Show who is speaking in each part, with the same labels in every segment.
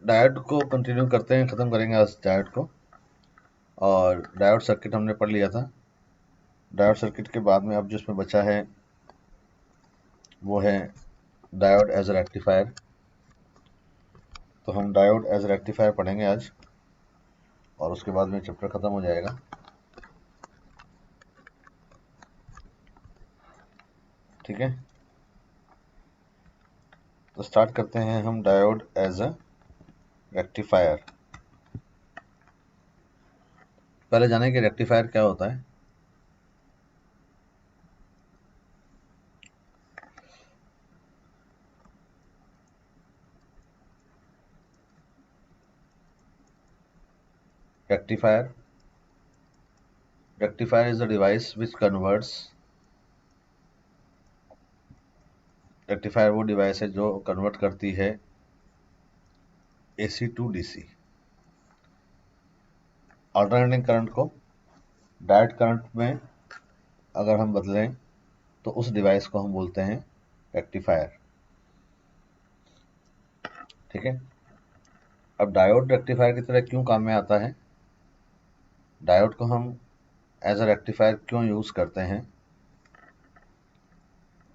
Speaker 1: Diode को continue करते हैं, ख़त्म करेंगे आज डायोड को। और डायोड सर्किट हमने पढ़ लिया था। डायोड सर्किट के बाद में अब जिसमें बचा है वो है डायोड एज रेक्टिफायर। तो हम डायोड एज रेक्टिफायर पढ़ेंगे आज, और उसके बाद में चैप्टर ख़त्म हो जाएगा। ठीक है, तो स्टार्ट करते हैं हम डायोड एज अ रेक्टिफायर। पहले जानें कि रेक्टिफायर क्या होता है। Rectifier is the device which converts. Rectifier वो डिवाइस है जो कन्वर्ट करती है AC to DC। Alternating current को डायोड करंट में अगर हम बदलें तो उस डिवाइस को हम बोलते हैं रेक्टिफायर। ठीक है, अब डायोड रेक्टिफायर की तरह क्यों काम में आता है, डायोड को हम एज अ रेक्टिफायर क्यों यूज़ करते हैं।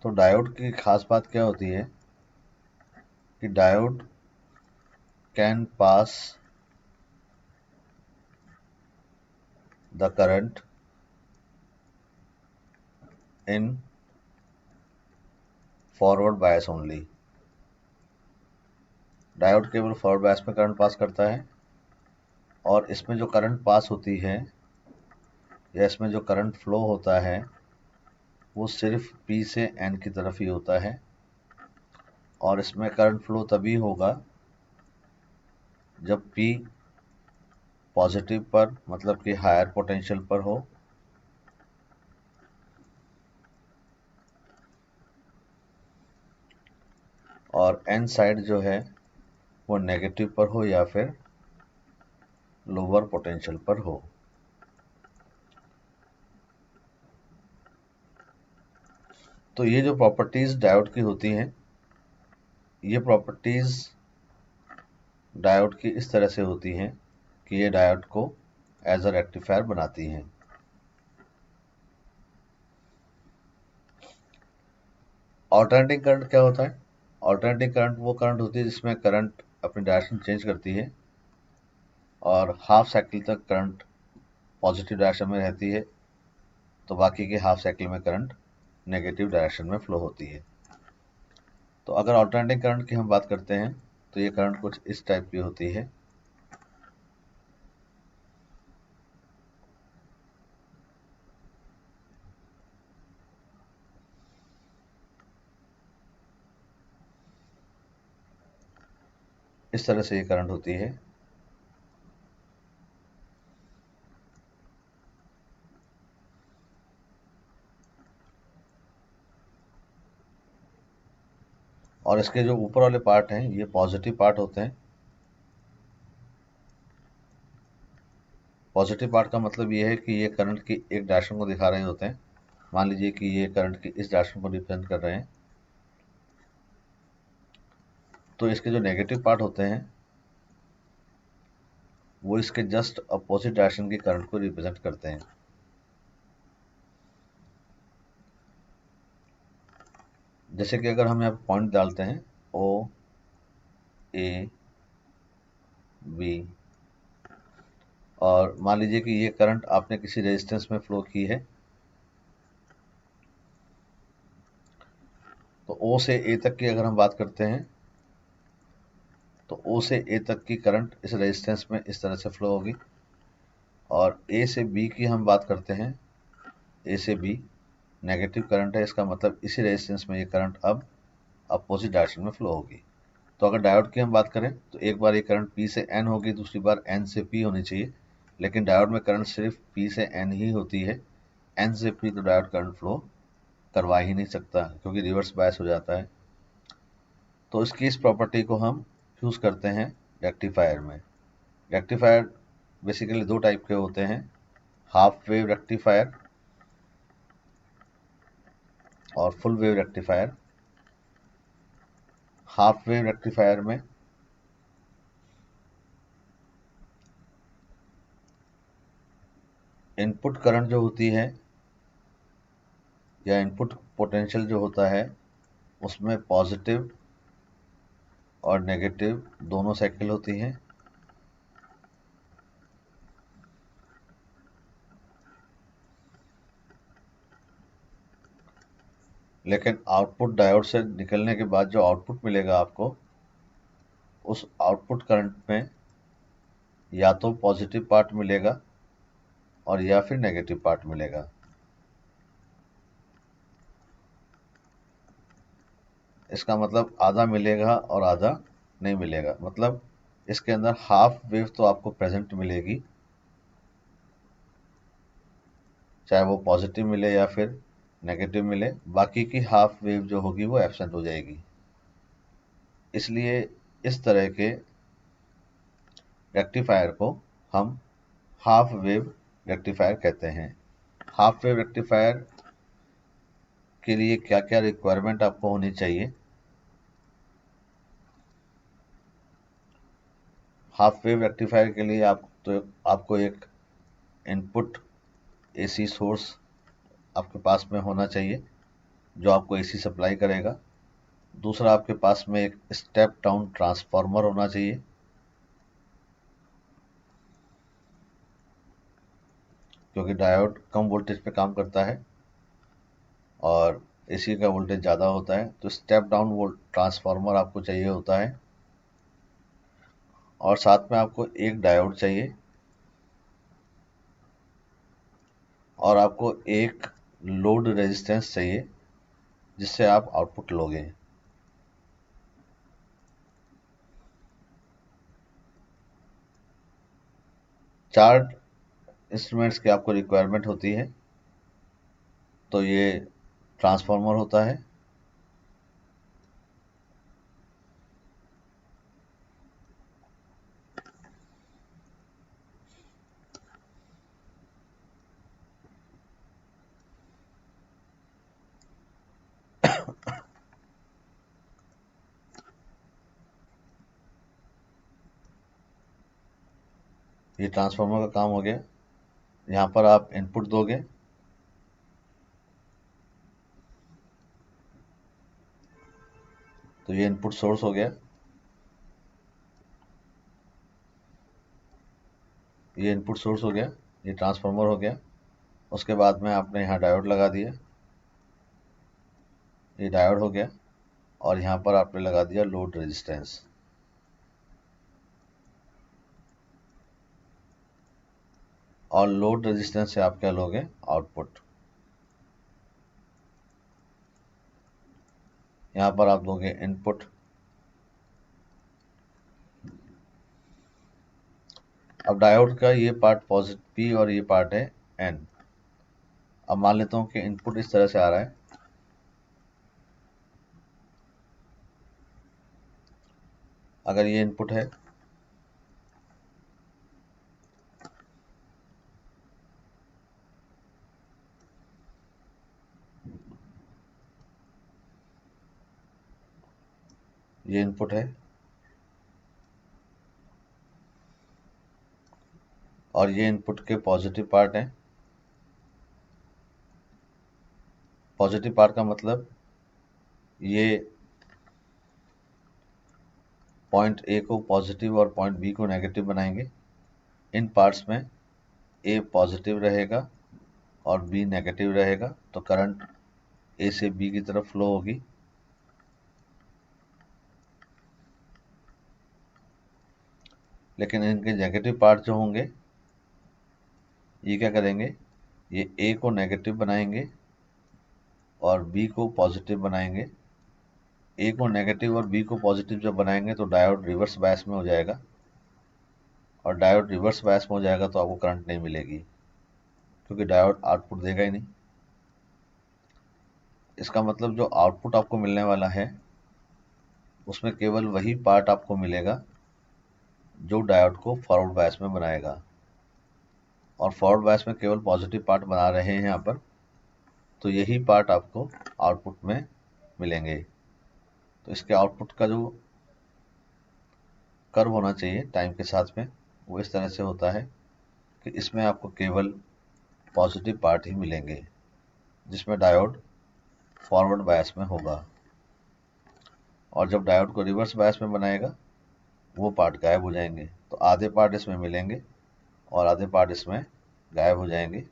Speaker 1: तो डायोड की खास बात क्या होती है कि diode can pass the current in forward bias only. Diode केवल फॉरवर्ड बायस में करंट पास करता है, और इसमें जो करंट पास होती है या इसमें जो करंट फ्लो होता है वो सिर्फ P से N की तरफ ही होता है। और इसमें करंट फ्लो तभी होगा जब P पॉजिटिव पर, मतलब कि हायर पोटेंशियल पर हो, और N साइड जो है वो नेगेटिव पर हो या फिर लोअर पोटेंशियल पर हो। तो ये जो प्रॉपर्टीज़ डायोड की होती हैं, ये प्रॉपर्टीज़ डायोड की इस तरह से होती हैं कि ये डायोड को एज अ रेक्टिफायर बनाती हैं। ऑल्टरनेटिंग करंट क्या होता है, ऑल्टरनेटिंग करंट वो करंट होती है जिसमें करंट अपनी डायरेक्शन चेंज करती है और हाफ साइकिल तक करंट पॉजिटिव डायरेक्शन में रहती है, तो बाकी के हाफ साइकिल में करंट नेगेटिव डायरेक्शन में फ्लो होती है। तो अगर ऑल्टरनेटिंग करंट की हम बात करते हैं तो ये करंट कुछ इस टाइप की होती है। इस तरह से ये करंट होती है। और इसके जो ऊपर वाले पार्ट हैं ये पॉजिटिव पार्ट होते हैं। पॉजिटिव पार्ट का मतलब ये है कि ये करंट की एक डायरेक्शन को दिखा रहे होते हैं। मान लीजिए कि ये करंट की इस डायरेक्शन को रिप्रेजेंट कर रहे हैं, तो इसके जो नेगेटिव पार्ट होते हैं वो इसके जस्ट अपोजिट डायरेक्शन की करंट को रिप्रेजेंट करते हैं। जैसे कि अगर हम यहाँ पे पॉइंट डालते हैं O A B, और मान लीजिए कि ये करंट आपने किसी रेजिस्टेंस में फ्लो की है, तो O से A तक की अगर हम बात करते हैं तो O से A तक की करंट इस रेजिस्टेंस में इस तरह से फ्लो होगी। और A से B की हम बात करते हैं, A से B नेगेटिव करंट है, इसका मतलब इसी रेजिस्टेंस में ये करंट अब अपोजिट डायरेक्शन में फ्लो होगी। तो अगर डायोड की हम बात करें तो एक बार ये करंट P से N होगी, दूसरी बार N से P होनी चाहिए, लेकिन डायोड में करंट सिर्फ P से N ही होती है। N से P तो डायोड करंट फ्लो करवा ही नहीं सकता क्योंकि रिवर्स बायस हो जाता है। तो इसकी इस प्रॉपर्टी को हम यूज़ करते हैं रेक्टिफायर में। रेक्टिफायर बेसिकली दो टाइप के होते हैं, हाफ वेव रेक्टिफायर और full wave rectifier. Half wave rectifier में इनपुट करंट जो होती है या इनपुट पोटेंशियल जो होता है उसमें पॉजिटिव और नेगेटिव दोनों साइकिल होती हैं। लेकिन आउटपुट डायोड से निकलने के बाद जो आउटपुट मिलेगा आपको, उस आउटपुट करंट में या तो पॉजिटिव पार्ट मिलेगा और या फिर नेगेटिव पार्ट मिलेगा। इसका मतलब आधा मिलेगा और आधा नहीं मिलेगा। मतलब इसके अंदर हाफ वेव तो आपको प्रेजेंट मिलेगी, चाहे वो पॉजिटिव मिले या फिर नेगेटिव मिले, बाकी की हाफ वेव जो होगी वो एब्सेंट हो जाएगी। इसलिए इस तरह के रेक्टिफायर को हम हाफ वेव रेक्टिफायर कहते हैं। हाफ वेव रेक्टिफायर के लिए क्या क्या रिक्वायरमेंट आपको होनी चाहिए? हाफ वेव रेक्टिफायर के लिए आपको एक इनपुट एसी सोर्स आपके पास में होना चाहिए जो आपको एसी सप्लाई करेगा। दूसरा, आपके पास में एक स्टेप डाउन ट्रांसफार्मर होना चाहिए, क्योंकि डायोड कम वोल्टेज पे काम करता है और एसी का वोल्टेज ज़्यादा होता है। तो स्टेप डाउन ट्रांसफार्मर आपको चाहिए होता है। और साथ में आपको एक डायोड चाहिए और आपको एक लोड रेजिस्टेंस चाहिए जिससे आप आउटपुट लोगे। चार इंस्ट्रूमेंट्स की आपको रिक्वायरमेंट होती है। तो ये ट्रांसफार्मर होता है, ये ट्रांसफार्मर का काम हो गया। यहाँ पर आप इनपुट दोगे, तो ये इनपुट सोर्स हो गया, ये इनपुट सोर्स हो गया, ये ट्रांसफार्मर हो गया। उसके बाद में आपने यहाँ डायोड लगा दिया, ये डायोड हो गया, और यहाँ पर आपने लगा दिया लोड रेजिस्टेंस। और लोड रेजिस्टेंस से आप क्या लोगे? आउटपुट। यहाँ पर आप दोगे इनपुट। अब डायोड का ये पार्ट पॉजिटिव पी और ये पार्ट है एन। अब मान लेता हूँ कि इनपुट इस तरह से आ रहा है, अगर ये इनपुट है ये इनपुट है और ये इनपुट के पॉजिटिव पार्ट है। पॉजिटिव पार्ट का मतलब ये पॉइंट ए को पॉजिटिव और पॉइंट बी को नेगेटिव बनाएंगे। इन पार्ट्स में ए पॉजिटिव रहेगा और बी नेगेटिव रहेगा, तो करंट ए से बी की तरफ फ्लो होगी। लेकिन इनके नेगेटिव पार्ट जो होंगे ये क्या करेंगे? ये ए को नेगेटिव बनाएंगे और बी को पॉजिटिव बनाएंगे। ए को नेगेटिव और बी को पॉजिटिव जब बनाएंगे तो डायोड रिवर्स बायस में हो जाएगा, और डायोड रिवर्स बायस में हो जाएगा तो आपको करंट नहीं मिलेगी, क्योंकि डायोड आउटपुट देगा ही नहीं। इसका मतलब जो आउटपुट आपको मिलने वाला है उसमें केवल वही पार्ट आपको मिलेगा जो डायोड को फॉरवर्ड बायस में बनाएगा, और फॉरवर्ड बायस में केवल पॉजिटिव पार्ट बना रहे हैं यहाँ पर, तो यही पार्ट आपको आउटपुट में मिलेंगे। तो इसके आउटपुट का जो कर्व होना चाहिए टाइम के साथ में वो इस तरह से होता है कि इसमें आपको केवल पॉजिटिव पार्ट ही मिलेंगे, जिसमें डायोड फॉरवर्ड बायस में होगा। और जब डायोड को रिवर्स बायस में बनाएगा वो पार्ट गायब हो जाएंगे। तो आधे पार्ट इसमें मिलेंगे और आधे पार्ट इसमें गायब हो जाएंगे।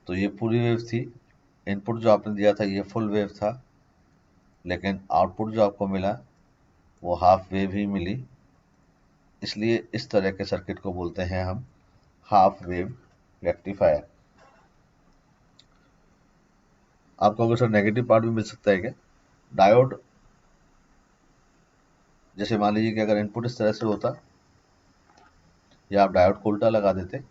Speaker 1: तो ये पूरी वेव थी। इनपुट जो आपने दिया था ये फुल वेव था, लेकिन आउटपुट जो आपको मिला वो हाफ वेव ही मिली। इसलिए इस तरह के सर्किट को बोलते हैं हम हाफ वेव रेक्टिफायर। आपको अगर सर नेगेटिव पार्ट भी मिल सकता है क्या? डायोड, जैसे मान लीजिए कि अगर इनपुट इस तरह से होता या आप डायोड को उल्टा लगा देते,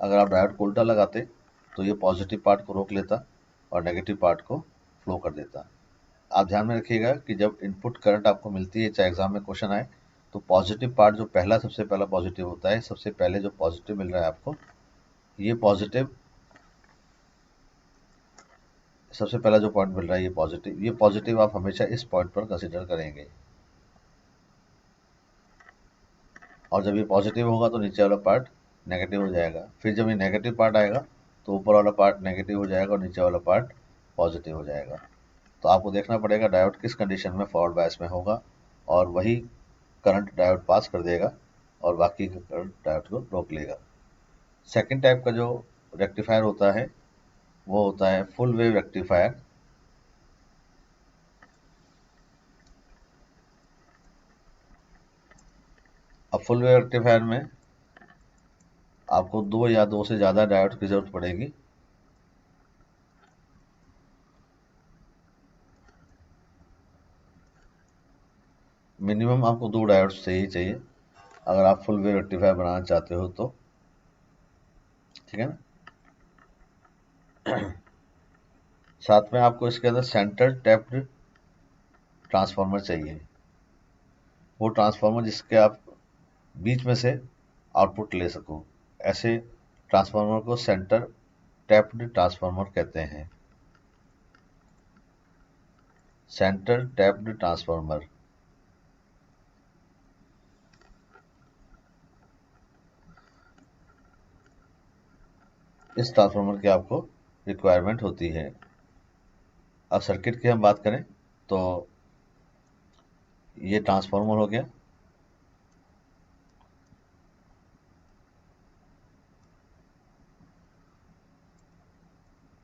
Speaker 1: अगर आप डायोड को उल्टा लगाते तो ये पॉजिटिव पार्ट को रोक लेता और नेगेटिव पार्ट को फ्लो कर देता। आप ध्यान में रखिएगा कि जब इनपुट करंट आपको मिलती है, चाहे एग्जाम में क्वेश्चन आए, तो पॉजिटिव पार्ट जो पहला सबसे पहला पॉजिटिव होता है, सबसे पहले जो पॉजिटिव मिल रहा है आपको, ये पॉजिटिव सबसे पहला जो पॉइंट मिल रहा है ये पॉजिटिव आप हमेशा इस पॉइंट पर कंसिडर करेंगे। और जब ये पॉजिटिव होगा तो नीचे वाला पार्ट नेगेटिव हो जाएगा। फिर जब ये नेगेटिव पार्ट आएगा तो ऊपर वाला पार्ट नेगेटिव हो जाएगा और नीचे वाला पार्ट पॉजिटिव हो जाएगा। तो आपको देखना पड़ेगा डायोड किस कंडीशन में फॉरवर्ड बायस में होगा, और वही करंट डायोड पास कर देगा और बाकी का करंट डायोड को रोक लेगा। सेकेंड टाइप का जो रेक्टिफायर होता है वो होता है फुल वेव रेक्टिफायर। अब फुल वेव रेक्टिफायर में आपको दो या दो से ज़्यादा डायोड की जरूरत पड़ेगी। मिनिमम आपको 2 डायोड्स चाहिए अगर आप फुल वेव रेक्टिफायर बनाना चाहते हो तो, ठीक है ना। साथ में आपको इसके अंदर सेंटर टैप्ड ट्रांसफार्मर चाहिए, वो ट्रांसफार्मर जिसके आप बीच में से आउटपुट ले सको। ऐसे ट्रांसफार्मर को सेंटर टैप्ड ट्रांसफार्मर कहते हैं। Centre tapped transformer. इस ट्रांसफार्मर की आपको रिक्वायरमेंट होती है। अब सर्किट की हम बात करें तो ये ट्रांसफार्मर हो गया,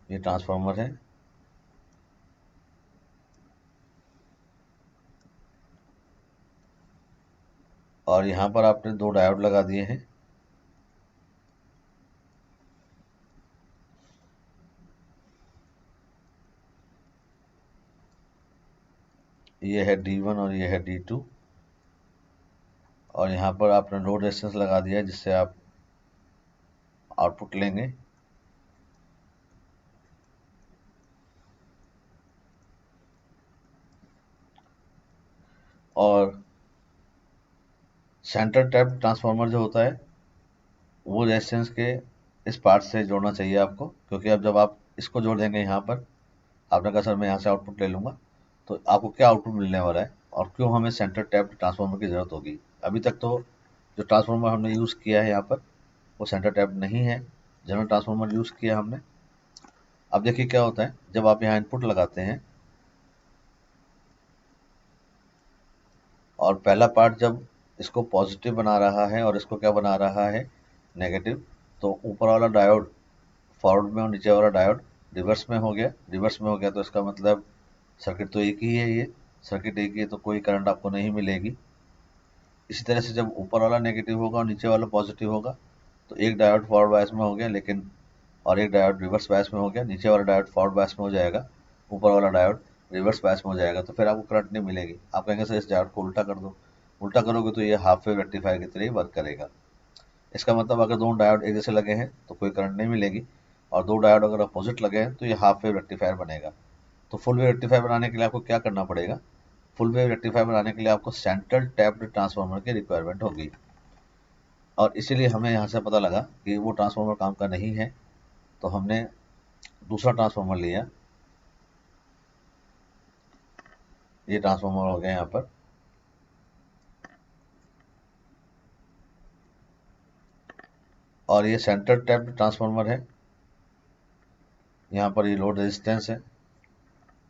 Speaker 1: ये ट्रांसफार्मर है, और यहाँ पर आपने 2 डायोड लगा दिए हैं। ये है D1 और ये है D2, और यहाँ पर आपने लोड रेजिस्टेंस लगा दिया है जिससे आप आउटपुट लेंगे। और सेंटर टैप ट्रांसफार्मर जो होता है वो रेजिस्टेंस के इस पार्ट से जोड़ना चाहिए आपको, क्योंकि अब जब आप इसको जोड़ देंगे यहाँ पर, आपने कहा सर मैं यहाँ से आउटपुट ले लूँगा, तो आपको क्या आउटपुट मिलने वाला है और क्यों हमें सेंटर टैप ट्रांसफार्मर की ज़रूरत होगी। अभी तक तो जो ट्रांसफार्मर हमने यूज़ किया है यहाँ पर वो सेंटर टैप नहीं है, जनरल ट्रांसफार्मर यूज़ किया हमने। अब देखिए क्या होता है, जब आप यहाँ इनपुट लगाते हैं और पहला पार्ट जब इसको पॉजिटिव बना रहा है और इसको क्या बना रहा है, नेगेटिव, तो ऊपर वाला डायोड फॉरवर्ड में और नीचे वाला डायोड रिवर्स में हो गया। रिवर्स में हो गया तो इसका मतलब सर्किट तो एक ही है, ये सर्किट एक ही है, तो कोई करंट आपको नहीं मिलेगी। इसी तरह से जब ऊपर वाला नेगेटिव होगा और नीचे वाला पॉजिटिव होगा तो एक डायोड फॉरवर्ड बायस में हो गया, लेकिन और एक डायोड रिवर्स बायस में हो गया। नीचे वाला डायोड फॉरवर्ड बायस में हो जाएगा, ऊपर वाला डायोड रिवर्स बायस में हो जाएगा, तो फिर आपको करंट नहीं मिलेगी। आप कहेंगे सर इस डायोड को उल्टा कर दो, उल्टा करोगे तो ये हाफ वेव रेक्टिफायर की तरह ही वर्क करेगा। इसका मतलब अगर दोनों डायोड एक जैसे लगे हैं तो कोई करंट नहीं मिलेगी, और 2 डायोड अगर अपोजिट लगे हैं तो ये हाफ वेव रेक्टिफायर बनेगा। तो फुल वेव रेक्टिफायर बनाने के लिए आपको क्या करना पड़ेगा, फुल वेव रेक्टिफायर बनाने के लिए आपको सेंट्रल टैप्ड ट्रांसफार्मर की रिक्वायरमेंट होगी। और इसीलिए हमें यहाँ से पता लगा कि वो ट्रांसफार्मर काम का नहीं है, तो हमने दूसरा ट्रांसफार्मर लिया। ये ट्रांसफार्मर हो गया यहाँ पर, और ये सेंटर टैप्ड ट्रांसफार्मर है। यहाँ पर ये लोड रेजिस्टेंस है।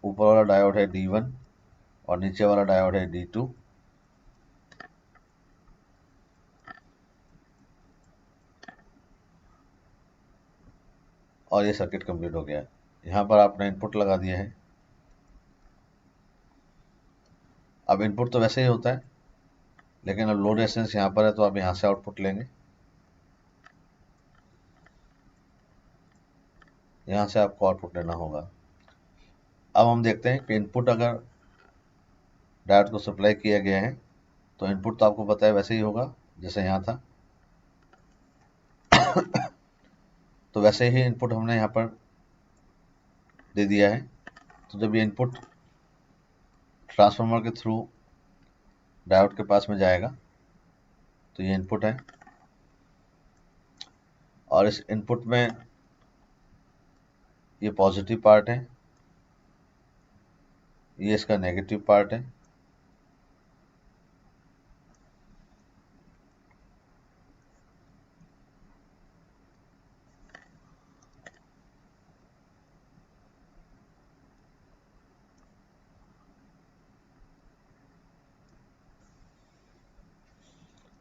Speaker 1: ऊपर वाला डायोड है D1 और नीचे वाला डायोड है D2। और ये सर्किट कंप्लीट हो गया है। यहाँ पर आपने इनपुट लगा दिया है। अब इनपुट तो वैसे ही होता है, लेकिन अब लोड रेजिस्टेंस यहाँ पर है तो आप यहाँ से आउटपुट लेंगे। यहाँ से आपको आउटपुट लेना होगा। अब हम देखते हैं कि इनपुट अगर डायोड को सप्लाई किया गया है तो इनपुट तो आपको पता है वैसे ही होगा जैसे यहाँ था। तो वैसे ही इनपुट हमने यहाँ पर दे दिया है। तो जब ये इनपुट ट्रांसफार्मर के थ्रू डायोड के पास में जाएगा तो ये इनपुट है, और इस इनपुट में ये पॉजिटिव पार्ट है, ये इसका नेगेटिव पार्ट है।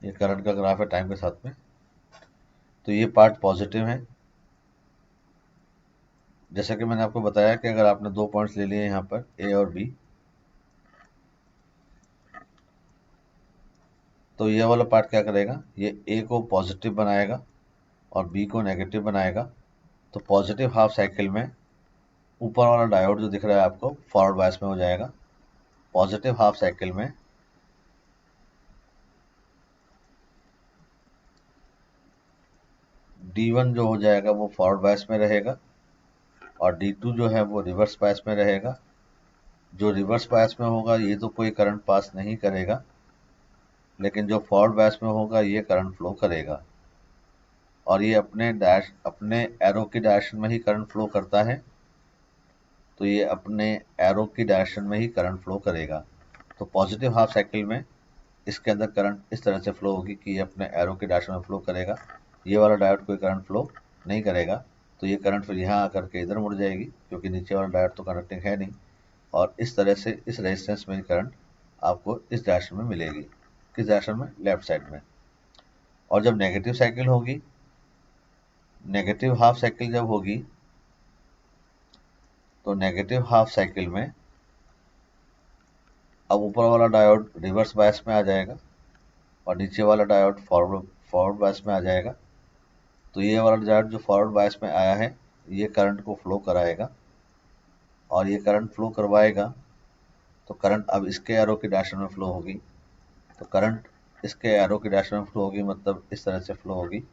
Speaker 1: ये करंट का ग्राफ है टाइम के साथ में। तो ये पार्ट पॉजिटिव है। जैसा कि मैंने आपको बताया कि अगर आपने दो पॉइंट्स ले लिए यहाँ पर ए और बी, तो ये वाला पार्ट क्या करेगा, ये ए को पॉजिटिव बनाएगा और बी को नेगेटिव बनाएगा। तो पॉजिटिव हाफ साइकिल में ऊपर वाला डायोड जो दिख रहा है आपको फॉरवर्ड बायस में हो जाएगा। पॉजिटिव हाफ साइकिल में D1 जो हो जाएगा वो फॉरवर्ड बायस में रहेगा और D2 जो है वो रिवर्स बायस में रहेगा। जो रिवर्स बायस में होगा ये तो कोई करंट पास नहीं करेगा, लेकिन जो फॉरवर्ड बायस में होगा ये करंट फ्लो करेगा। और ये अपने एरो की डायरेक्शन में ही करंट फ्लो करता है। तो ये अपने एरो की डायरेक्शन में ही करंट फ्लो करेगा। तो पॉजिटिव हाफ साइकिल में इसके अंदर करंट इस तरह से फ्लो होगी कि ये अपने एरो की डायरेक्शन में फ्लो करेगा। ये वाला डायोड कोई करंट फ्लो नहीं करेगा, तो ये करंट फिर यहाँ आकर के इधर मुड़ जाएगी, क्योंकि नीचे वाला डायोड तो कनेक्टिंग है नहीं। और इस तरह से इस रेजिस्टेंस में करंट आपको इस डायरेक्शन में मिलेगी। किस डायरेक्शन में, लेफ्ट साइड में। और जब नेगेटिव साइकिल होगी, नेगेटिव हाफ साइकिल जब होगी, तो नेगेटिव हाफ साइकिल में अब ऊपर वाला डायोड रिवर्स बायस में आ जाएगा और नीचे वाला डायोड फॉरवर्ड बायस में आ जाएगा। तो ये वाला डायोड जो फॉरवर्ड बायस में आया है ये करंट को फ्लो कराएगा, और ये करंट फ्लो करवाएगा तो करंट अब इसके एरो की डायरेक्शन में फ्लो होगी। तो करंट इसके एरो की डायरेक्शन में फ्लो होगी, मतलब इस तरह से फ्लो होगी।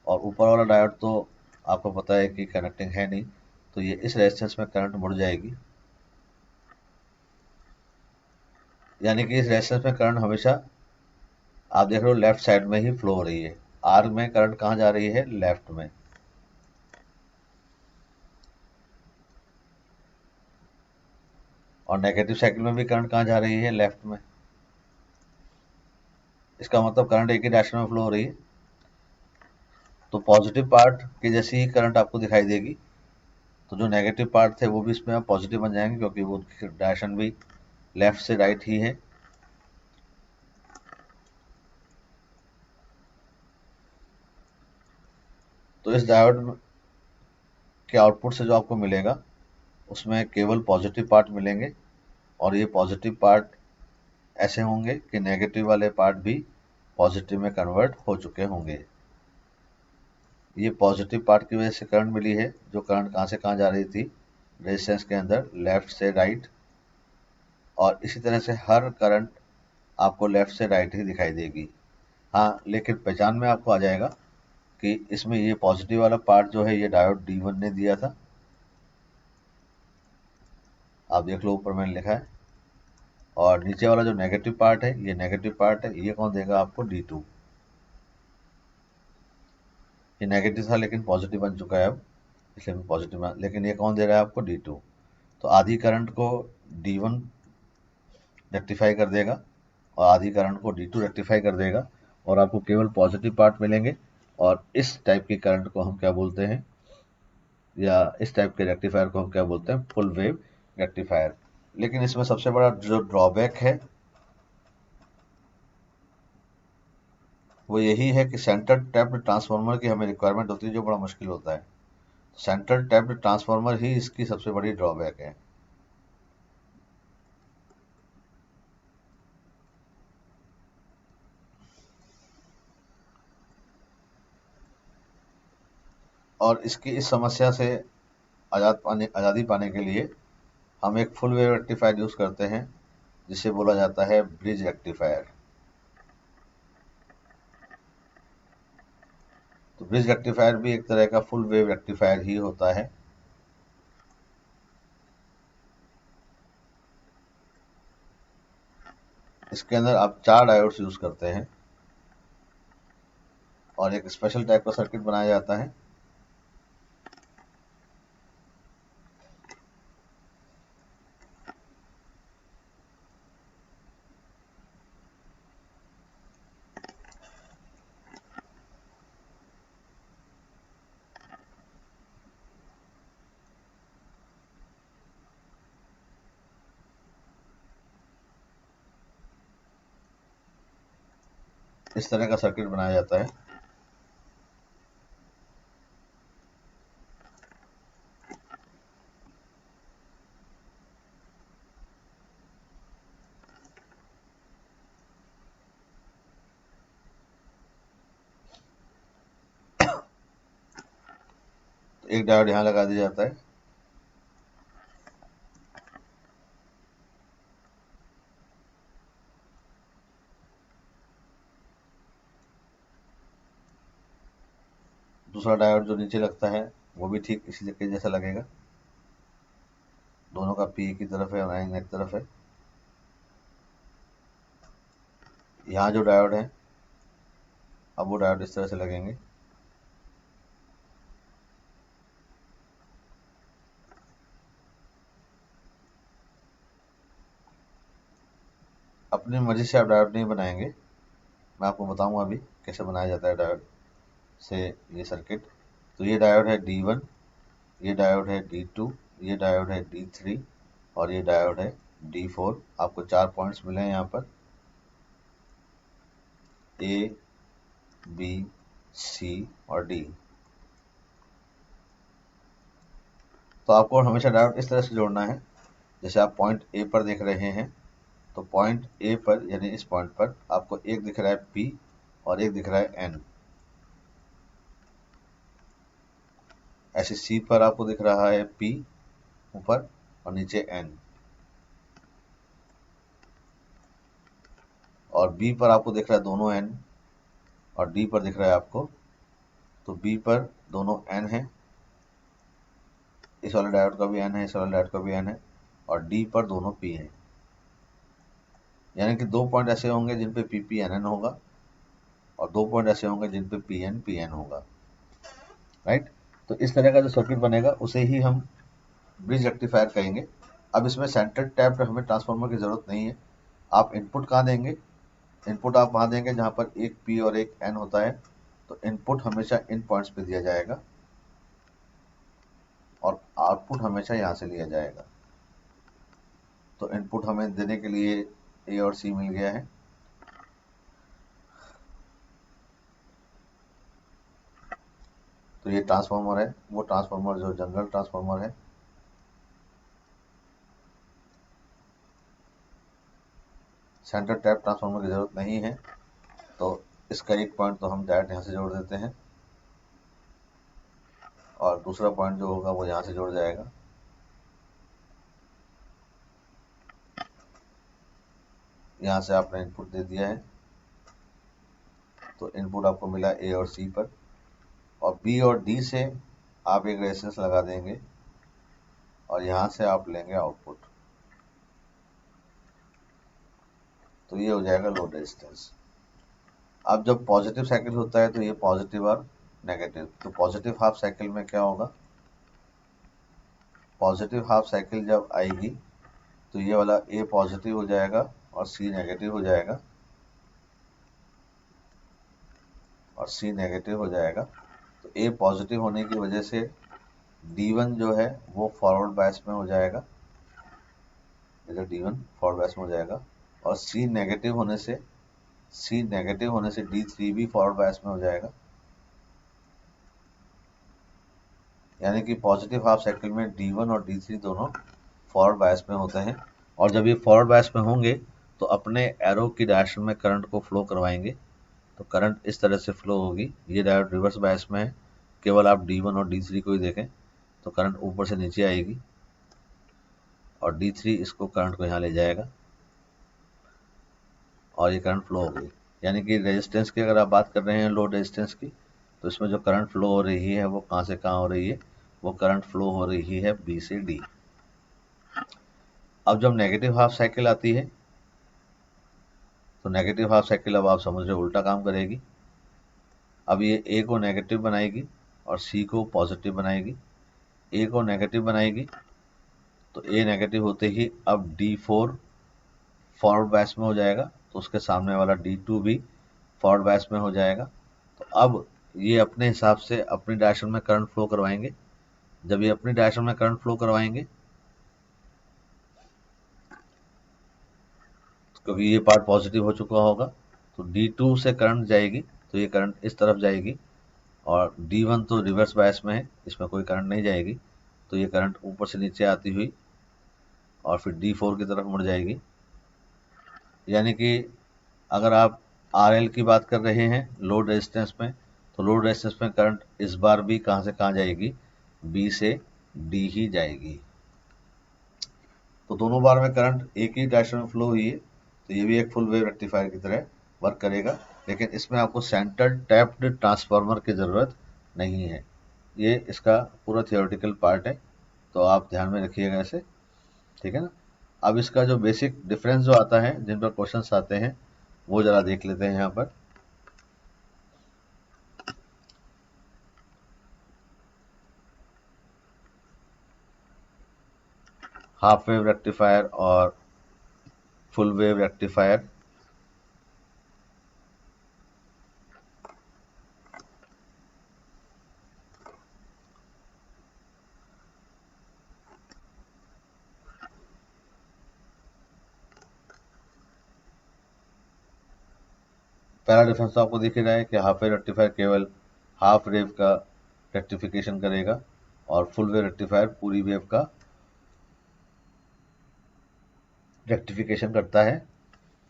Speaker 1: और ऊपर वाला डायोड तो आपको पता है कि कनेक्टिंग है नहीं, तो ये इस रेजिस्टेंस में करंट मुड़ जाएगी। यानी कि इस रेजिस्टेंस में करंट हमेशा आप देख रहे हो लेफ्ट साइड में ही फ्लो हो रही है। आर में करंट कहाँ जा रही है, लेफ्ट में। और नेगेटिव साइकिल में भी करंट कहाँ जा रही है, लेफ्ट में। इसका मतलब करंट एक ही डायरेक्शन में फ्लो हो रही है। तो पॉजिटिव पार्ट की जैसी ही करंट आपको दिखाई देगी, तो जो नेगेटिव पार्ट थे वो भी इसमें अब पॉजिटिव बन जाएंगे, क्योंकि वो डायरेक्शन भी लेफ्ट से राइट ही है। तो इस डायोड के आउटपुट से जो आपको मिलेगा उसमें केवल पॉजिटिव पार्ट मिलेंगे, और ये पॉजिटिव पार्ट ऐसे होंगे कि नेगेटिव वाले पार्ट भी पॉजिटिव में कन्वर्ट हो चुके होंगे। ये पॉजिटिव पार्ट की वजह से करंट मिली है, जो करंट कहाँ से कहाँ जा रही थी, रेजिस्टेंस के अंदर लेफ्ट से राइट। और इसी तरह से हर करंट आपको लेफ्ट से राइट ही दिखाई देगी। हाँ, लेकिन पहचान में आपको आ जाएगा कि इसमें ये पॉजिटिव वाला पार्ट जो है ये डायोड D1 ने दिया था। आप देख लो ऊपर मैंने लिखा है। और नीचे वाला जो नेगेटिव पार्ट है ये नेगेटिव पार्ट है, ये कौन देगा आपको, D2। ये नेगेटिव था लेकिन पॉजिटिव बन चुका है अब, इसलिए भी पॉजिटिव बना, लेकिन ये कौन दे रहा है आपको, D2। तो आधी करंट को D1 रेक्टिफाई कर देगा और आधी करंट को D2 रेक्टिफाई कर देगा, और आपको केवल पॉजिटिव पार्ट मिलेंगे और इस टाइप की करंट को हम क्या बोलते हैं, या इस टाइप के रेक्टिफायर को हम क्या बोलते हैं, फुल वेव रेक्टिफायर। लेकिन इसमें सबसे बड़ा जो ड्रॉबैक है वो यही है कि सेंटर टैप्ड ट्रांसफार्मर की हमें रिक्वायरमेंट होती है, जो बड़ा मुश्किल होता है। सेंटर टैप्ड ट्रांसफार्मर ही इसकी सबसे बड़ी ड्रॉबैक है। और इसकी इस समस्या से आज़ादी पाने के लिए हम एक फुल वेव रेक्टिफायर यूज करते हैं, जिसे बोला जाता है ब्रिज रेक्टिफायर। तो ब्रिज रेक्टिफायर भी एक तरह का फुल वेव रेक्टिफायर ही होता है। इसके अंदर आप 4 डायोड्स यूज करते हैं और एक स्पेशल टाइप का सर्किट बनाया जाता है। इस तरह का सर्किट बनाया जाता है। तो एक डायोड यहाँ लगा दिया जाता है, दूसरा डायोड जो नीचे लगता है वो भी ठीक इसी के जैसा लगेगा। दोनों का पी एक ही तरफ है और एन एक तरफ है। यहाँ जो डायोड है, अब वो डायोड इस तरह से लगेंगे। अपनी मर्जी से आप डायोड नहीं बनाएंगे, मैं आपको बताऊंगा अभी कैसे बनाया जाता है डायोड से ये सर्किट। तो ये डायोड है D1, ये डायोड है D2, ये डायोड है D3 और ये डायोड है D4। आपको 4 पॉइंट्स मिले हैं यहाँ पर, A, B, C और D। तो आपको हमेशा डायोड इस तरह से जोड़ना है, जैसे आप पॉइंट ए पर देख रहे हैं, तो पॉइंट ए पर यानी इस पॉइंट पर आपको एक दिख रहा है P और एक दिख रहा है N। ऐसे C पर आपको दिख रहा है P ऊपर और नीचे N, और B पर आपको दिख रहा है दोनों N और D पर दिख रहा है आपको, तो B पर दोनों N है, इस वाले डायोड का भी N है, इस वाले डायोड का भी N है, और D पर दोनों P हैं। यानी कि 2 पॉइंट ऐसे होंगे जिन पे PPNN होगा और 2 पॉइंट ऐसे होंगे जिन पे PNPN होगा, राइट। तो इस तरह का जो सर्किट बनेगा उसे ही हम ब्रिज रेक्टिफायर कहेंगे। अब इसमें सेंटर टैप्ड हमें ट्रांसफार्मर की जरूरत नहीं है। आप इनपुट कहाँ देंगे, इनपुट आप वहाँ देंगे जहाँ पर एक P और एक N होता है। तो इनपुट हमेशा इन पॉइंट्स पे दिया जाएगा और आउटपुट हमेशा यहाँ से लिया जाएगा। तो इनपुट हमें देने के लिए A और C मिल गया है। तो ये ट्रांसफार्मर है, वो ट्रांसफार्मर जो जनरल ट्रांसफार्मर है। सेंटर टैप ट्रांसफार्मर की जरूरत नहीं है, तो इसका एक पॉइंट तो हम डायरेक्ट यहाँ से जोड़ देते हैं और दूसरा पॉइंट जो होगा वो यहाँ से जुड़ जाएगा। यहाँ से आपने इनपुट दे दिया है, तो इनपुट आपको मिला A और C पर, और B और D से आप एक रेजिस्टेंस लगा देंगे और यहाँ से आप लेंगे आउटपुट। तो ये हो जाएगा लोड रेजिस्टेंस। अब जब पॉजिटिव साइकिल होता है तो ये पॉजिटिव और नेगेटिव। तो पॉजिटिव हाफ साइकिल में क्या होगा, पॉजिटिव हाफ साइकिल जब आएगी तो ये वाला A पॉजिटिव हो जाएगा और C नेगेटिव हो जाएगा, और सी नेगेटिव हो जाएगा। तो ए पॉजिटिव होने की वजह से D1 जो है वो फॉरवर्ड बायस में हो जाएगा, इधर D1 फॉरवर्ड बायस में हो जाएगा। और सी नेगेटिव होने से D3 भी फॉरवर्ड बायस में हो जाएगा। यानी कि पॉजिटिव हाफ साइकिल में D1 और D3 दोनों फॉरवर्ड बायस में होते हैं। और जब ये फॉरवर्ड बायस में होंगे तो अपने एरो की डायरेक्शन में करंट को फ्लो करवाएंगे। तो करंट इस तरह से फ्लो होगी। ये डायोड रिवर्स बायस में है, केवल आप D1 और D3 को ही देखें तो करंट ऊपर से नीचे आएगी और D3 इसको करंट को यहाँ ले जाएगा और ये करंट फ्लो हो गई। यानी कि रेजिस्टेंस की अगर आप बात कर रहे हैं, लोड रेजिस्टेंस की, तो इसमें जो करंट फ्लो हो रही है वो कहाँ से कहाँ हो रही है, वो करंट फ्लो हो रही है B से D। अब जब नेगेटिव हाफ साइकिल आती है तो नेगेटिव हाफ साइकिल अब आप समझ रहे हो उल्टा काम करेगी। अब ये A को नेगेटिव बनाएगी और C को पॉजिटिव बनाएगी। A को नेगेटिव बनाएगी तो A नेगेटिव होते ही अब D4 फॉरवर्ड बायस में हो जाएगा, तो उसके सामने वाला D2 भी फॉरवर्ड बायस में हो जाएगा। तो अब ये अपने हिसाब से अपनी डायरेक्शन में करंट फ्लो करवाएंगे। जब ये अपनी डायरेक्शन में करंट फ्लो करवाएंगे, क्योंकि ये पार्ट पॉजिटिव हो चुका होगा, तो D2 से करंट जाएगी, तो ये करंट इस तरफ जाएगी। और D1 तो रिवर्स बायस में है, इसमें कोई करंट नहीं जाएगी, तो ये करंट ऊपर से नीचे आती हुई और फिर D4 की तरफ मुड़ जाएगी। यानी कि अगर आप RL की बात कर रहे हैं लोड रेजिस्टेंस में, तो लोड रेजिस्टेंस में करंट इस बार भी कहाँ से कहाँ जाएगी, B से D ही जाएगी। तो दोनों बार में करंट एक ही डायरेक्शन में फ्लो हुई है, तो ये भी एक फुल वेव रेक्टिफायर की तरह वर्क करेगा। लेकिन इसमें आपको सेंटर टैप्ड ट्रांसफार्मर की ज़रूरत नहीं है। ये इसका पूरा थियोरेटिकल पार्ट है, तो आप ध्यान में रखिएगा इसे, ठीक है ना। अब इसका जो बेसिक डिफरेंस जो आता है, जिन पर क्वेश्चंस आते हैं, वो ज़रा देख लेते हैं यहाँ पर। हाफ वेव रेक्टिफायर और फुल वेव रेक्टिफायर। पहला डिफरेंस तो आपको दिख ही रहा है कि हाफ वेव रेक्टिफायर केवल हाफ वेव का रेक्टिफिकेशन करेगा और फुल वेव रेक्टिफायर पूरी वेव का रेक्टिफिकेशन करता है,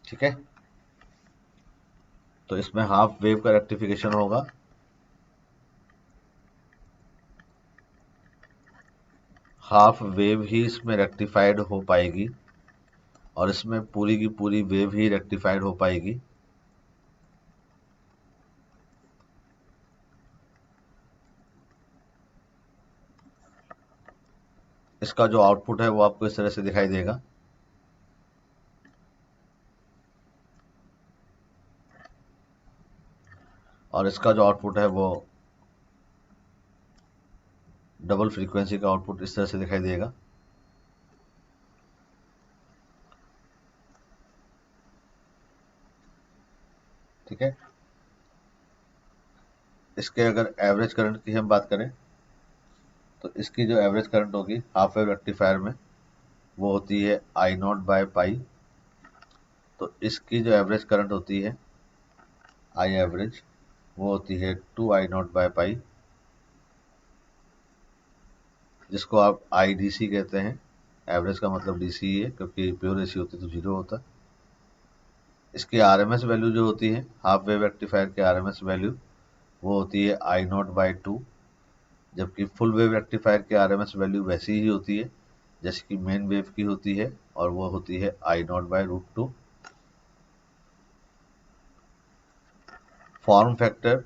Speaker 1: ठीक है। तो इसमें हाफ वेव का रेक्टिफिकेशन होगा, हाफ वेव ही इसमें रेक्टिफाइड हो पाएगी और इसमें पूरी की पूरी वेव ही रेक्टिफाइड हो पाएगी। इसका जो आउटपुट है वो आपको इस तरह से दिखाई देगा। और इसका जो आउटपुट है वो डबल फ्रीक्वेंसी का आउटपुट इस तरह से दिखाई देगा। ठीक है। इसके अगर एवरेज करंट की हम बात करें तो इसकी जो एवरेज करंट होगी हाफ वेव रेक्टिफायर में वो होती है I0 बाय पाई। तो इसकी जो एवरेज करंट होती है I एवरेज वो होती है 2I0 बाय पाई, जिसको आप IDC कहते हैं। एवरेज का मतलब DC ही है, क्योंकि प्योर AC होती तो जीरो होता। इसकी RMS वैल्यू जो होती है हाफ वेव रेक्टिफायर की RMS वैल्यू वो होती है I0 बाय 2, जबकि फुल वेव रेक्टिफायर की RMS वैल्यू वैसी ही होती है जैसे कि मेन वेव की होती है, और वो होती है I0 बाय √2। फॉर्म फैक्टर,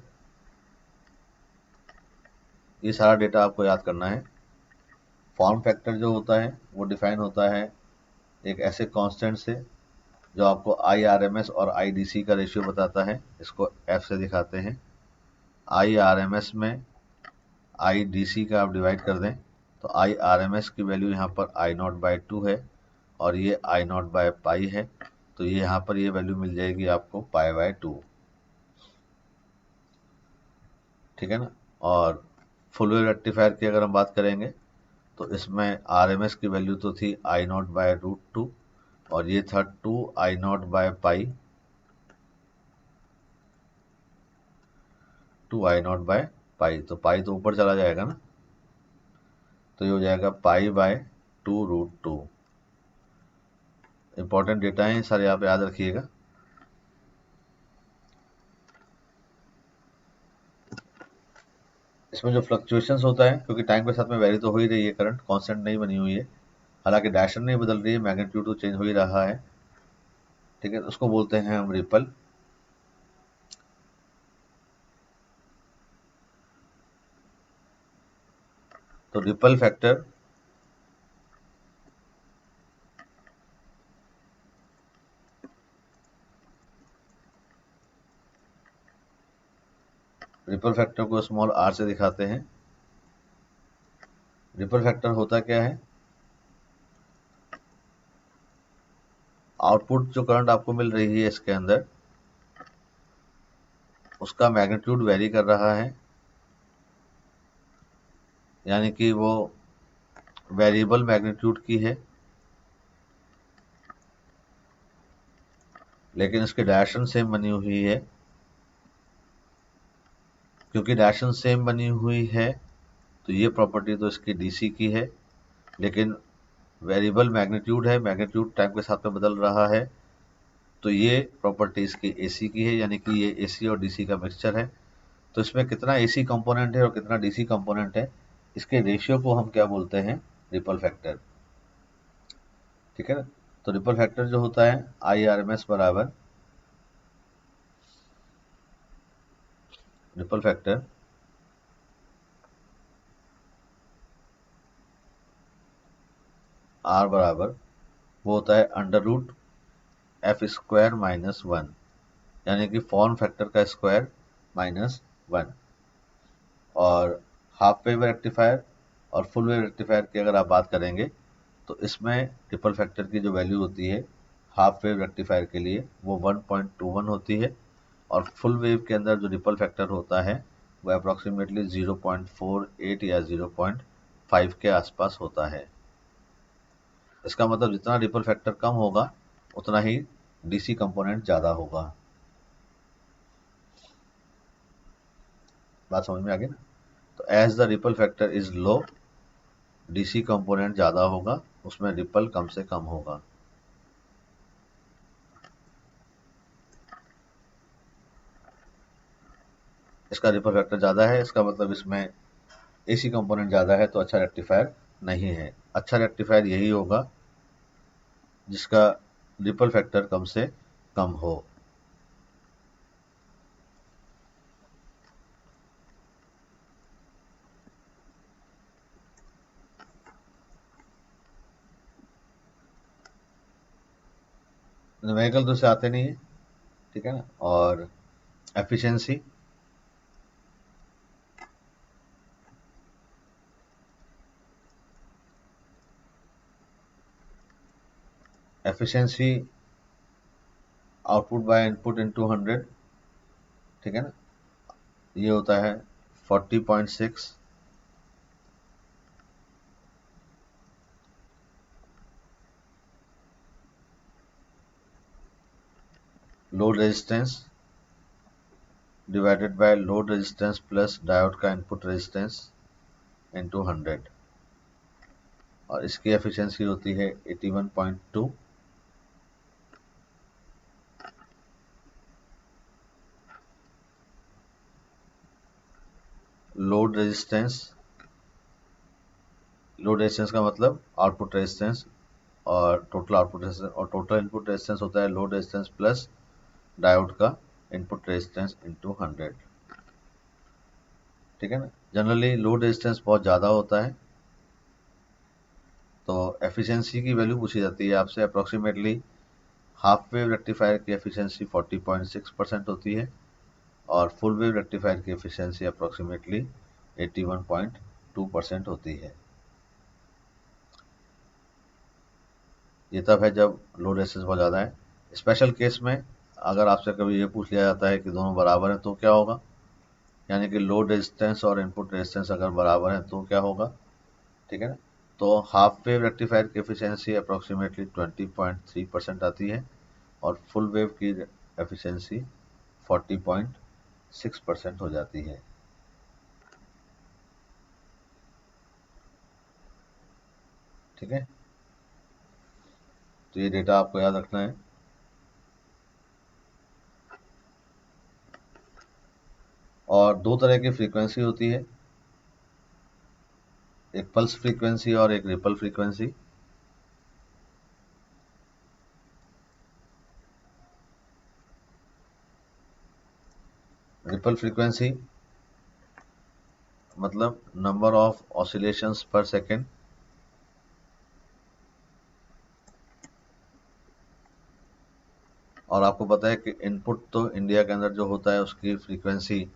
Speaker 1: ये सारा डेटा आपको याद करना है। फॉर्म फैक्टर जो होता है वो डिफाइन होता है एक ऐसे कांस्टेंट से जो आपको IRMS और IDC का रेशियो बताता है। इसको F से दिखाते हैं। IRMS में IDC का आप डिवाइड कर दें तो IRMS की वैल्यू यहाँ पर I0 बाय 2 है और ये I0 बाय पाई है, तो ये यहाँ पर ये वैल्यू मिल जाएगी आपको पाई बाय 2। ठीक है ना। और फुल वेव रेक्टिफायर की अगर हम बात करेंगे तो इसमें RMS की वैल्यू तो थी I0/√2 और ये था 2I0/पाई, 2I0/पाई, तो पाई तो ऊपर चला जाएगा ना, तो ये हो जाएगा पाई/2√2। इंपॉर्टेंट डेटा है सारे, आप याद रखिएगा। इसमें जो फ्लक्चुएशंस होता है, क्योंकि टाइम के साथ में वेरी तो हो ही रही है, करंट कांस्टेंट नहीं बनी हुई है, हालांकि डायरेक्शन नहीं बदल रही है, मैग्नीट्यूड तो चेंज हो ही रहा है, ठीक है, उसको बोलते हैं हम रिपल। तो रिपल फैक्टर को स्मॉल r से दिखाते हैं। रिपल फैक्टर होता क्या है, आउटपुट जो करंट आपको मिल रही है इसके अंदर, उसका मैग्नीट्यूड वेरी कर रहा है, यानी कि वो वेरिएबल मैग्नीट्यूड की है, लेकिन इसकी डायरेक्शन सेम बनी हुई है। क्योंकि डायरेक्शन सेम बनी हुई है तो ये प्रॉपर्टी तो इसकी डीसी की है, लेकिन वेरिएबल मैग्नीट्यूड है, मैग्नीट्यूड टाइम के साथ में बदल रहा है, तो ये प्रॉपर्टी इसकी एसी की है, यानी कि ये एसी और डीसी का मिक्सचर है। तो इसमें कितना एसी कंपोनेंट है और कितना डीसी कंपोनेंट है, इसके रेशियो को हम क्या बोलते हैं, रिपल फैक्टर, ठीक है ना। तो रिपल फैक्टर जो होता है IRMS बराबर रिपल फैक्टर R बराबर वो होता है √f² - 1, यानी कि फॉर्म फैक्टर का स्क्वायर -1। और हाफ वेव रेक्टिफायर और फुल वेव रेक्टिफायर की अगर आप बात करेंगे तो इसमें रिपल फैक्टर की जो वैल्यू होती है हाफ वेव रेक्टिफायर के लिए वो 1.21 होती है, और फुल वेव के अंदर जो रिपल फैक्टर होता है वो अप्रॉक्सीमेटली 0.48 या 0.5 के आसपास होता है। इसका मतलब जितना रिपल फैक्टर कम होगा उतना ही डीसी कंपोनेंट ज़्यादा होगा। बात समझ में आ गई ना। तो as the ripple factor is low, DC component ज़्यादा होगा, उसमें रिपल कम से कम होगा। इसका रिपल फैक्टर ज़्यादा है, इसका मतलब इसमें एसी कंपोनेंट ज़्यादा है, तो अच्छा रेक्टिफायर नहीं है। अच्छा रेक्टिफायर यही होगा जिसका रिपल फैक्टर कम से कम हो। न्यूमेरिकल तो से आते नहीं है, ठीक है ना। और efficiency, efficiency output by input into 100, ठीक है ना, ये होता है 40.6। Load resistance divided by load resistance plus diode का इनपुट रेजिस्टेंस इनटू 100, और इसकी एफिशिएंसी होती है 81.2। लोड रेजिस्टेंस, लोड रेजिस्टेंस का मतलब आउटपुट रेजिस्टेंस और टोटल आउटपुट रेजिस्टेंस, और टोटल इनपुट रेजिस्टेंस होता है लोड रेजिस्टेंस प्लस डायोड का इनपुट रेजिस्टेंस इनटू 100, ठीक है ना। जनरली लोड रेजिस्टेंस बहुत ज़्यादा होता है, तो एफिशिएंसी की वैल्यू पूछी जाती है आपसे। अप्रॉक्सीमेटली हाफ वेव रेक्टिफायर की एफिशिएंसी 40.6% होती है, और फुल वेव रेक्टिफायर की एफिशिएंसी अप्रॉक्सीमेटली 81.2% होती है। ये तब है जब लोड रेजिस्टेंस बहुत ज़्यादा है। स्पेशल केस में अगर आपसे कभी ये पूछ लिया जाता है कि दोनों बराबर हैं तो क्या होगा, यानी कि लोड रेजिस्टेंस और इनपुट रेजिस्टेंस अगर बराबर है तो क्या होगा, ठीक है ना। तो हाफ वेव रेक्टिफायर की एफिशिएंसी अप्रोक्सीमेटली 20.3% आती है और फुल वेव की एफिशिएंसी 40.6% हो जाती है। ठीक है, तो ये डेटा आपको याद रखना है। और दो तरह की फ्रीक्वेंसी होती है, एक पल्स फ्रीक्वेंसी और एक रिपल फ्रीक्वेंसी। रिपल फ्रीक्वेंसी मतलब नंबर ऑफ ऑसिलेशंस पर सेकेंड। और आपको पता है कि इनपुट तो इंडिया के अंदर जो होता है उसकी फ्रीक्वेंसी,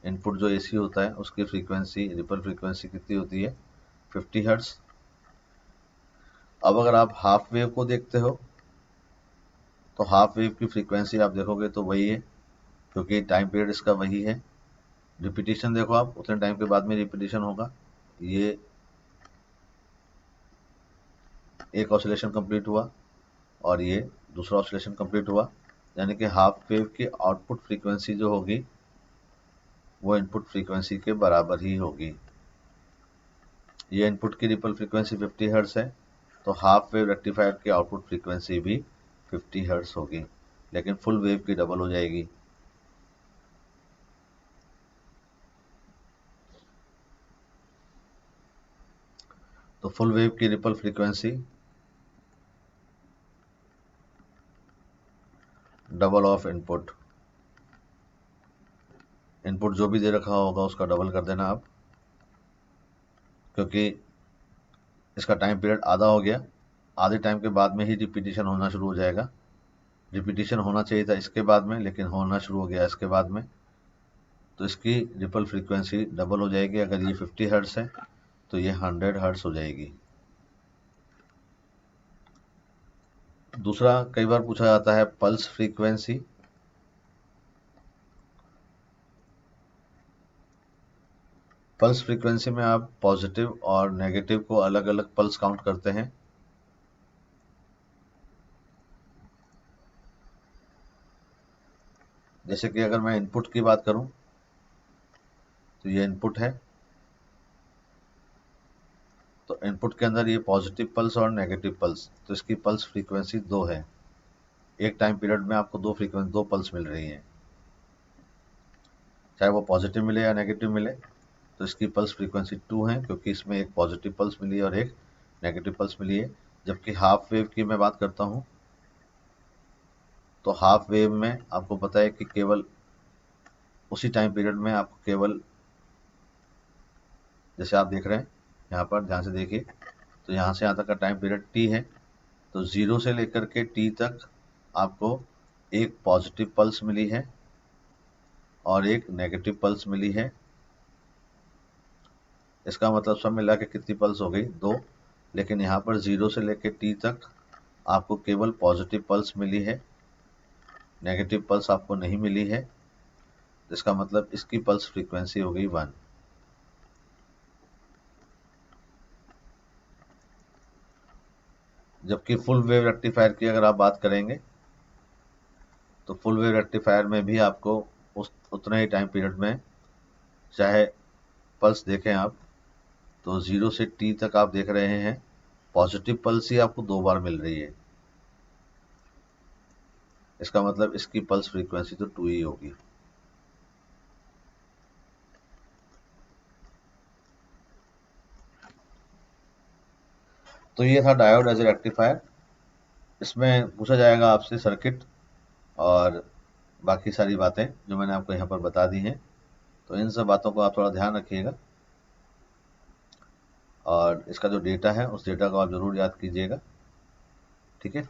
Speaker 1: इनपुट जो एसी होता है उसकी फ्रीक्वेंसी, रिपल फ्रीक्वेंसी कितनी होती है, 50 हर्ट्ज। अब अगर आप हाफ वेव को देखते हो तो हाफ वेव की फ्रीक्वेंसी आप देखोगे तो वही है, क्योंकि टाइम पीरियड इसका वही है। रिपीटिशन देखो आप, उतने टाइम के बाद में रिपीटिशन होगा। ये एक ऑसिलेशन कंप्लीट हुआ और ये दूसरा ऑसिलेशन कंप्लीट हुआ, यानी कि हाफ वेव की आउटपुट फ्रीक्वेंसी जो होगी वो इनपुट फ्रीक्वेंसी के बराबर ही होगी। ये इनपुट की रिपल फ्रीक्वेंसी 50 हर्ट्ज है, तो हाफ वेव रेक्टिफायर की आउटपुट फ्रीक्वेंसी भी 50 हर्ट्ज होगी, लेकिन फुल वेव की डबल हो जाएगी। तो फुल वेव की ripple frequency double of input, input जो भी दे रखा होगा उसका डबल कर देना आप, क्योंकि इसका टाइम पीरियड आधा हो गया, आधे टाइम के बाद में ही रिपीटिशन होना शुरू हो जाएगा। रिपीटिशन होना चाहिए था इसके बाद में, लेकिन होना शुरू हो गया इसके बाद में, तो इसकी रिपल फ्रीक्वेंसी डबल हो जाएगी। अगर ये 50 हर्ट्ज है तो ये 100 हर्ट्ज हो जाएगी। दूसरा कई बार पूछा जाता है पल्स फ्रीक्वेंसी। पल्स फ्रीक्वेंसी में आप पॉजिटिव और नेगेटिव को अलग अलग पल्स काउंट करते हैं। जैसे कि अगर मैं इनपुट की बात करूं तो ये इनपुट है, तो इनपुट के अंदर ये पॉजिटिव पल्स और नेगेटिव पल्स, तो इसकी पल्स फ्रीक्वेंसी 2 है। एक टाइम पीरियड में आपको दो पल्स मिल रही हैं, चाहे वो पॉजिटिव मिले या नेगेटिव मिले, तो इसकी पल्स फ्रीक्वेंसी 2 है, क्योंकि इसमें एक पॉजिटिव पल्स मिली है और एक नेगेटिव पल्स मिली है। जबकि हाफ वेव की मैं बात करता हूँ तो हाफ वेव में आपको पता है कि केवल उसी टाइम पीरियड में आपको केवल, जैसे आप देख रहे हैं यहाँ पर ध्यान से देखिए, तो यहाँ से यहाँ तक का टाइम पीरियड टी है, तो 0 से लेकर के टी तक आपको एक पॉजिटिव पल्स मिली है और एक नेगेटिव पल्स मिली है। इसका मतलब सब मिला के कितनी पल्स हो गई, 2। लेकिन यहाँ पर 0 से लेकर टी तक आपको केवल पॉजिटिव पल्स मिली है, नेगेटिव पल्स आपको नहीं मिली है। इसका मतलब इसकी पल्स फ्रीक्वेंसी हो गई 1। जबकि फुल वेव रेक्टिफायर की अगर आप बात करेंगे तो फुल वेव रेक्टिफायर में भी आपको उस उतने ही टाइम पीरियड में, चाहे पल्स देखें आप, तो 0 से टी तक आप देख रहे हैं पॉजिटिव पल्स ही आपको 2 बार मिल रही है। इसका मतलब इसकी पल्स फ्रीक्वेंसी तो 2 ही होगी। तो ये था डायोड एज ए रेक्टिफायर। इसमें पूछा जाएगा आपसे सर्किट और बाकी सारी बातें जो मैंने आपको यहाँ पर बता दी हैं, तो इन सब बातों को आप थोड़ा ध्यान रखिएगा और इसका जो डेटा है उस डेटा को आप जरूर याद कीजिएगा। ठीक है,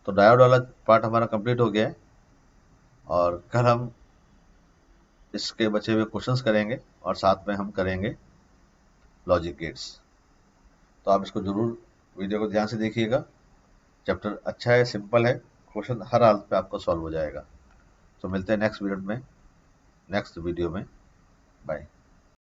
Speaker 1: तो डायोड वाला पार्ट हमारा कंप्लीट हो गया है और कल हम इसके बचे हुए क्वेश्चंस करेंगे और साथ में हम करेंगे लॉजिक गेट्स। तो आप इसको जरूर वीडियो को ध्यान से देखिएगा। चैप्टर अच्छा है, सिंपल है, क्वेश्चन हर हालत पे आपको सॉल्व हो जाएगा। तो मिलते हैं नेक्स्ट वीडियो में। बाय।